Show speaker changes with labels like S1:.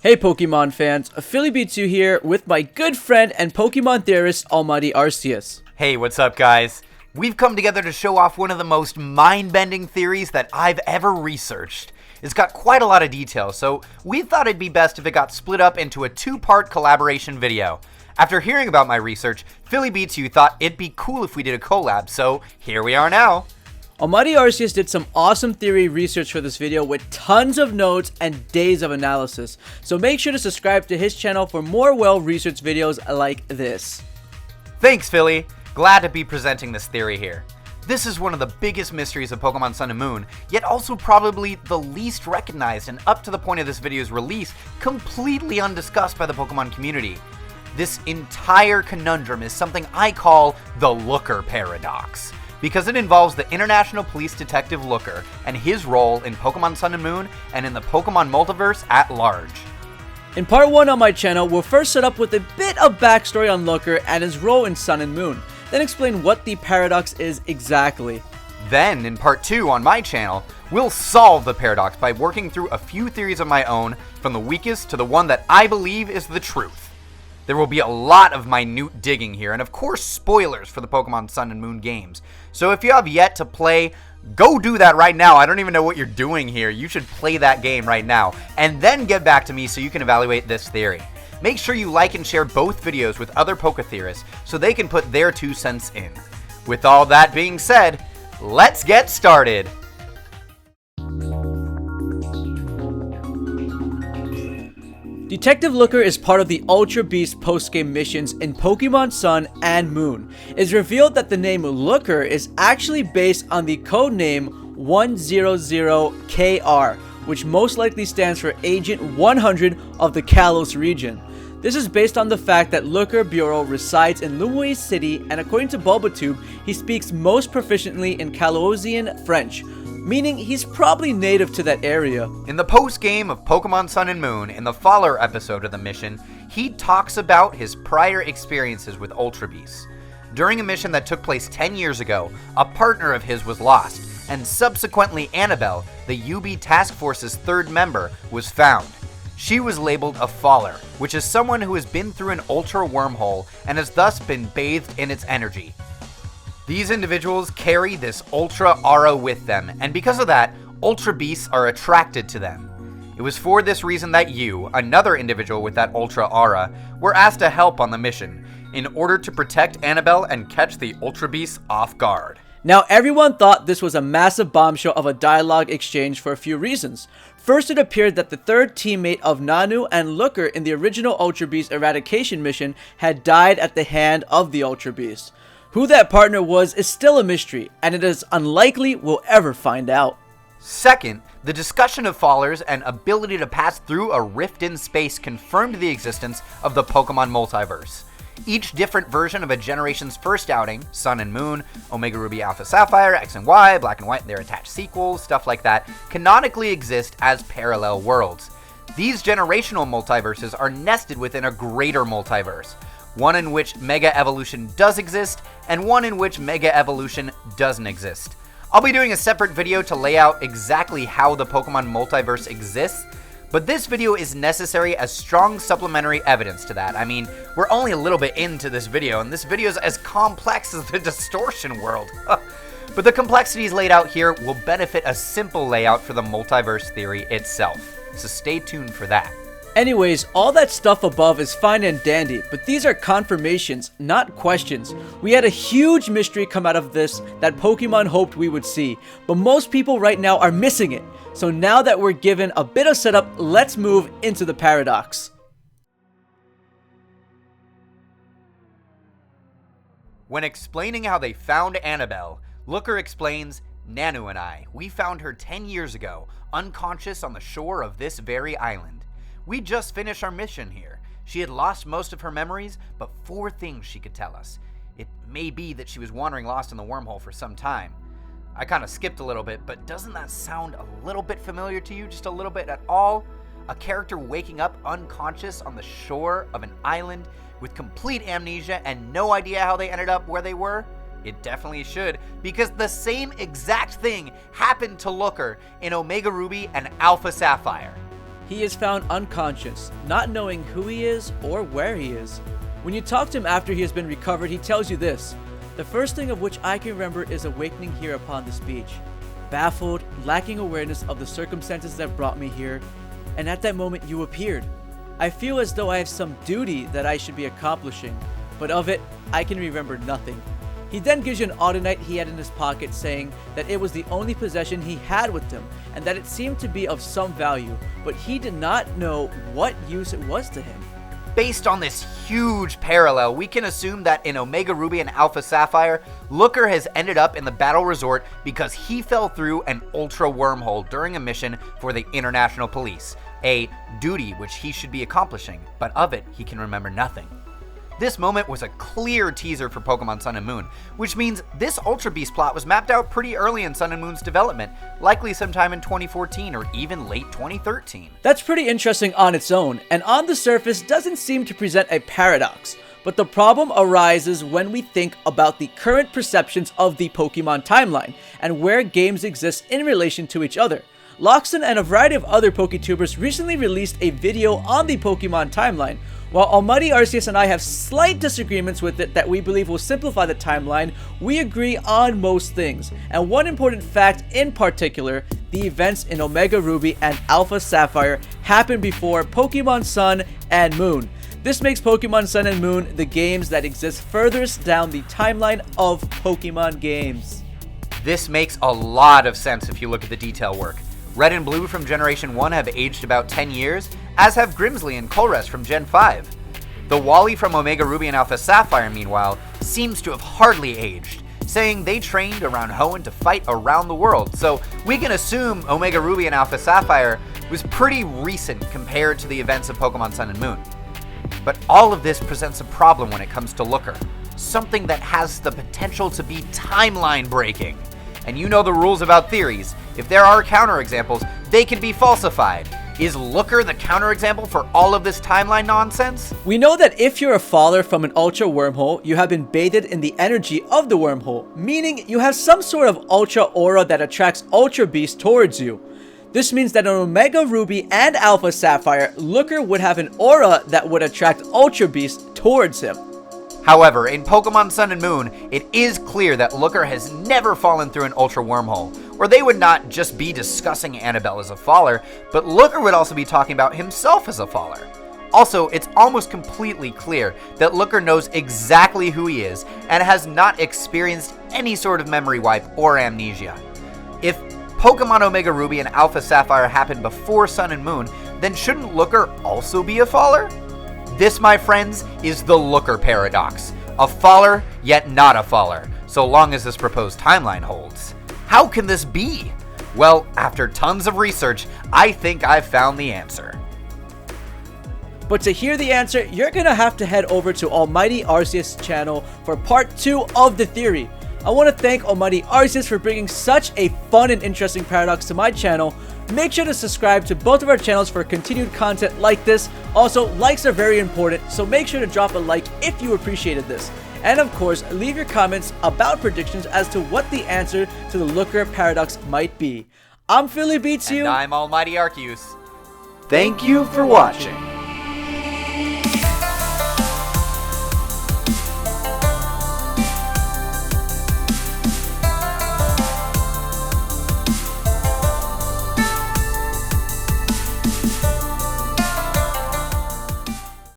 S1: Hey Pokemon fans, PhillyBeatzU here with my good friend and Pokemon theorist Almighty Arceus.
S2: Hey, what's up guys? We've come together to show off one of the most mind-bending theories that I've ever researched. It's got quite a lot of detail, so we thought it'd be best if it got split up into a two-part collaboration video. After hearing about my research, PhillyBeatzU thought it'd be cool if we did a collab, so here we are now.
S1: Almighty Arceus did some awesome theory research for this video with tons of notes and days of analysis, so make sure to subscribe to his channel for more well-researched videos like this.
S2: Thanks, Philly. Glad to be presenting this theory here. This is one of the biggest mysteries of Pokemon Sun and Moon, yet also probably the least recognized and up to the point of this video's release, completely undiscussed by the Pokemon community. This entire conundrum is something I call the Looker paradox, because it involves the International Police Detective Looker and his role in Pokemon Sun and Moon and in the Pokemon multiverse at large.
S1: In part 1 on my channel, we'll first set up with a bit of backstory on Looker and his role in Sun and Moon, then explain what the paradox is exactly.
S2: Then, in part 2 on my channel, we'll solve the paradox by working through a few theories of my own, from the weakest to the one that I believe is the truth. There will be a lot of minute digging here, and of course spoilers for the Pokemon Sun and Moon games. So if you have yet to play, go do that right now. I don't even know what you're doing here. You should play that game right now, and then get back to me so you can evaluate this theory. Make sure you like and share both videos with other Poke theorists so they can put their 2 cents in. With all that being said, let's get started!
S1: Detective Looker is part of the Ultra Beast post-game missions in Pokemon Sun and Moon. It's revealed that the name Looker is actually based on the codename 100KR, which most likely stands for Agent 100 of the Kalos region. This is based on the fact that Looker Bureau resides in Lumui City, and according to Bulbatube, he speaks most proficiently in Kalosian French, meaning he's probably native to that area.
S2: In the post-game of Pokemon Sun and Moon, in the Faller episode of the mission, he talks about his prior experiences with Ultra Beasts. During a mission that took place 10 years ago, a partner of his was lost, and subsequently Annabelle, the UB Task Force's 3rd member, was found. She was labeled a Faller, which is someone who has been through an Ultra wormhole and has thus been bathed in its energy. These individuals carry this Ultra aura with them, and because of that, Ultra Beasts are attracted to them. It was for this reason that you, another individual with that Ultra aura, were asked to help on the mission, in order to protect Annabelle and catch the Ultra Beasts off guard.
S1: Now, everyone thought this was a massive bombshell of a dialogue exchange for a few reasons. First, it appeared that the 3rd teammate of Nanu and Looker in the original Ultra Beast eradication mission had died at the hand of the Ultra Beast. Who that partner was is still a mystery, and it is unlikely we'll ever find out.
S2: Second, the discussion of Fallers and ability to pass through a rift in space confirmed the existence of the Pokemon multiverse. Each different version of a generation's first outing, Sun and Moon, Omega Ruby Alpha Sapphire, X and Y, Black and White and their attached sequels, stuff like that, canonically exist as parallel worlds. These generational multiverses are nested within a greater multiverse, one in which Mega Evolution does exist, and one in which Mega Evolution doesn't exist. I'll be doing a separate video to lay out exactly how the Pokemon multiverse exists, but this video is necessary as strong supplementary evidence to that. I mean, we're only a little bit into this video, and this video is as complex as the distortion world. But the complexities laid out here will benefit a simple layout for the multiverse theory itself, so stay tuned for that.
S1: Anyways, all that stuff above is fine and dandy, but these are confirmations, not questions. We had a huge mystery come out of this that Pokemon hoped we would see, but most people right now are missing it. So now that we're given a bit of setup, let's move into the paradox.
S2: When explaining how they found Annabelle, Looker explains, "Nanu and I, we found her 10 years ago, unconscious on the shore of this very island. We just finished our mission here. She had lost most of her memories, but 4 things she could tell us. It may be that she was wandering lost in the wormhole for some time." I kind of skipped a little bit, but doesn't that sound a little bit familiar to you? Just a little bit at all? A character waking up unconscious on the shore of an island with complete amnesia and no idea how they ended up where they were? It definitely should, because the same exact thing happened to Looker in Omega Ruby and Alpha Sapphire.
S1: He is found unconscious, not knowing who he is or where he is. When you talk to him after he has been recovered, he tells you this: "The first thing of which I can remember is awakening here upon this beach, baffled, lacking awareness of the circumstances that brought me here, and at that moment you appeared. I feel as though I have some duty that I should be accomplishing, but of it, I can remember nothing." He then gives you an autodynite he had in his pocket, saying that it was the only possession he had with him, and that it seemed to be of some value, but he did not know what use it was to him.
S2: Based on this huge parallel, we can assume that in Omega Ruby and Alpha Sapphire, Looker has ended up in the Battle Resort because he fell through an Ultra Wormhole during a mission for the International Police, a duty which he should be accomplishing, but of it he can remember nothing. This moment was a clear teaser for Pokemon Sun and Moon, which means this Ultra Beast plot was mapped out pretty early in Sun and Moon's development, likely sometime in 2014 or even late 2013.
S1: That's pretty interesting on its own, and on the surface doesn't seem to present a paradox, but the problem arises when we think about the current perceptions of the Pokemon timeline, and where games exist in relation to each other. Loxton and a variety of other PokeTubers recently released a video on the Pokemon timeline. While Almighty Arceus and I have slight disagreements with it that we believe will simplify the timeline, we agree on most things. And one important fact in particular, the events in Omega Ruby and Alpha Sapphire happened before Pokemon Sun and Moon. This makes Pokemon Sun and Moon the games that exist furthest down the timeline of Pokemon games.
S2: This makes a lot of sense if you look at the detail work. Red and Blue from Generation 1 have aged about 10 years, as have Grimsley and Colress from Gen 5. The Wally from Omega Ruby and Alpha Sapphire, meanwhile, seems to have hardly aged, saying they trained around Hoenn to fight around the world, so we can assume Omega Ruby and Alpha Sapphire was pretty recent compared to the events of Pokemon Sun and Moon. But all of this presents a problem when it comes to Looker, something that has the potential to be timeline breaking. And you know the rules about theories. If there are counterexamples, they can be falsified. Is Looker the counterexample for all of this timeline nonsense?
S1: We know that if you're a faller from an Ultra Wormhole, you have been bathed in the energy of the wormhole, meaning you have some sort of Ultra Aura that attracts Ultra Beasts towards you. This means that in Omega Ruby and Alpha Sapphire, Looker would have an aura that would attract Ultra Beasts towards him.
S2: However, in Pokemon Sun and Moon, it is clear that Looker has never fallen through an Ultra Wormhole, or they would not just be discussing Annabelle as a faller, but Looker would also be talking about himself as a faller. Also, it's almost completely clear that Looker knows exactly who he is and has not experienced any sort of memory wipe or amnesia. If Pokemon Omega Ruby and Alpha Sapphire happened before Sun and Moon, then shouldn't Looker also be a faller? This, my friends, is the Looker paradox. A faller, yet not a faller, so long as this proposed timeline holds. How can this be? Well, after tons of research, I think I've found the answer.
S1: But to hear the answer, you're gonna have to head over to Almighty Arceus' channel for part 2 of the theory. I want to thank Almighty Arceus for bringing such a fun and interesting paradox to my channel. Make sure to subscribe to both of our channels for continued content like this. Also, likes are very important, so make sure to drop a like if you appreciated this. And of course, leave your comments about predictions as to what the answer to the Looker paradox might be. I'm PhillyBeatzU.
S2: And I'm Almighty Arceus.
S1: Thank you for watching.